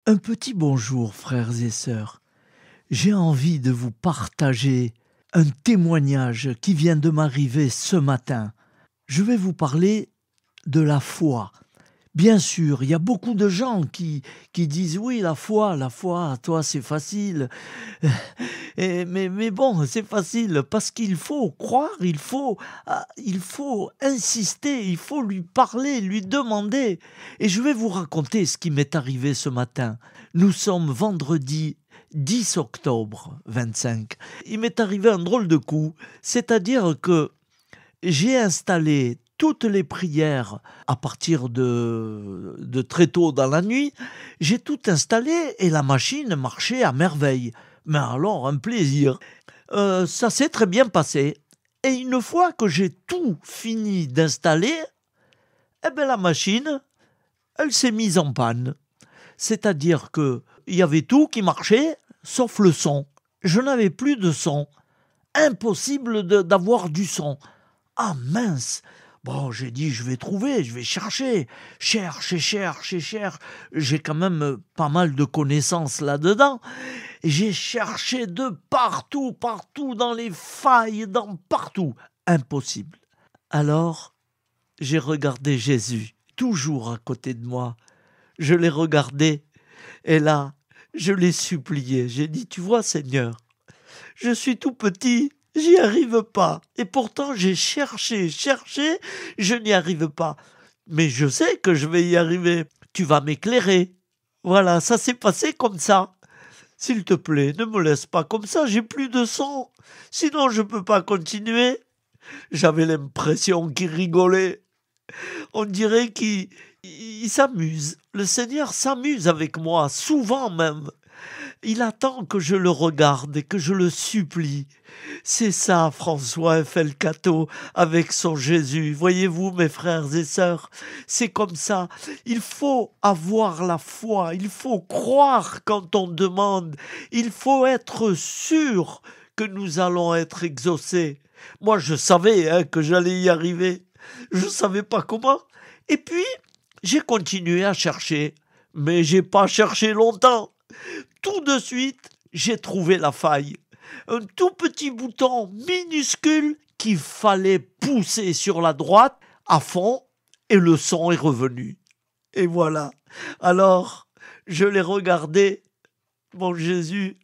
Un petit bonjour, frères et sœurs. J'ai envie de vous partager un témoignage qui vient de m'arriver ce matin. Je vais vous parler de la foi. Bien sûr, il y a beaucoup de gens qui disent oui, la foi, toi c'est facile. Mais bon, c'est facile parce qu'il faut croire, il faut insister, il faut lui parler, lui demander. Et je vais vous raconter ce qui m'est arrivé ce matin. Nous sommes vendredi 10 octobre 25. Il m'est arrivé un drôle de coup, c'est-à-dire que j'ai installé toutes les prières à partir de très tôt dans la nuit. J'ai tout installé et la machine marchait à merveille. Mais alors, un plaisir. Ça s'est très bien passé. Et une fois que j'ai tout fini d'installer, eh ben la machine, elle s'est mise en panne. C'est-à-dire que il y avait tout qui marchait, sauf le son. Je n'avais plus de son. Impossible d'avoir du son. Ah mince! Bon, j'ai dit, je vais trouver, je vais chercher. Cherche. J'ai quand même pas mal de connaissances là-dedans. Et j'ai cherché de partout, dans les failles, partout. Impossible. Alors, j'ai regardé Jésus, toujours à côté de moi. Je l'ai regardé, et là, je l'ai supplié. J'ai dit, tu vois, Seigneur, je suis tout petit, j'y arrive pas. Et pourtant, j'ai cherché, je n'y arrive pas. Mais je sais que je vais y arriver. Tu vas m'éclairer. Voilà, ça s'est passé comme ça. S'il te plaît, ne me laisse pas comme ça, j'ai plus de son. Sinon, je peux pas continuer. J'avais l'impression qu'il rigolait. On dirait qu'il s'amuse. Le Seigneur s'amuse avec moi, souvent même. Il attend que je le regarde et que je le supplie. C'est ça, François Felcato, avec son Jésus. Voyez-vous, mes frères et sœurs, c'est comme ça. Il faut avoir la foi, il faut croire quand on demande, il faut être sûr que nous allons être exaucés. Moi, je savais que j'allais y arriver. Je ne savais pas comment. Et puis, j'ai continué à chercher. Mais j'ai pas cherché longtemps. Tout de suite, j'ai trouvé la faille. Un tout petit bouton minuscule qu'il fallait pousser sur la droite à fond et le son est revenu. Et voilà. Alors, je l'ai regardé, mon Jésus,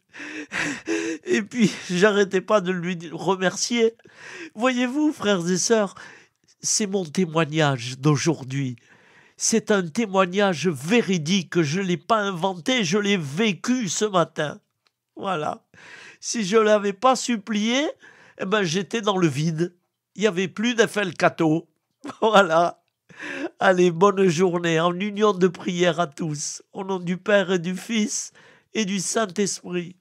et puis j'arrêtais pas de lui remercier. Voyez-vous, frères et sœurs, c'est mon témoignage d'aujourd'hui. C'est un témoignage véridique, je ne l'ai pas inventé, je l'ai vécu ce matin. Voilà. Si je ne l'avais pas supplié, eh ben j'étais dans le vide. Il n'y avait plus d'Eiffel Cato. Voilà. Allez, bonne journée, en union de prière à tous, au nom du Père et du Fils et du Saint-Esprit.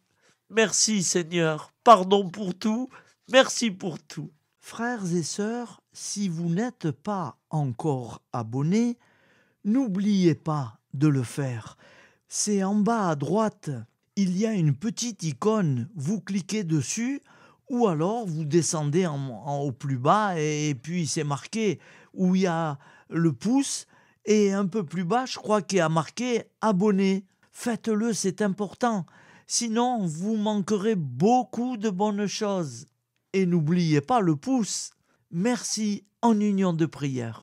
Merci Seigneur, pardon pour tout, merci pour tout. Frères et sœurs, si vous n'êtes pas encore abonnés, n'oubliez pas de le faire. C'est en bas à droite, il y a une petite icône, vous cliquez dessus ou alors vous descendez en haut plus bas et puis c'est marqué où il y a le pouce et un peu plus bas, je crois qu'il y a marqué abonné. Faites-le, c'est important. Sinon, vous manquerez beaucoup de bonnes choses. Et n'oubliez pas le pouce. Merci en union de prière.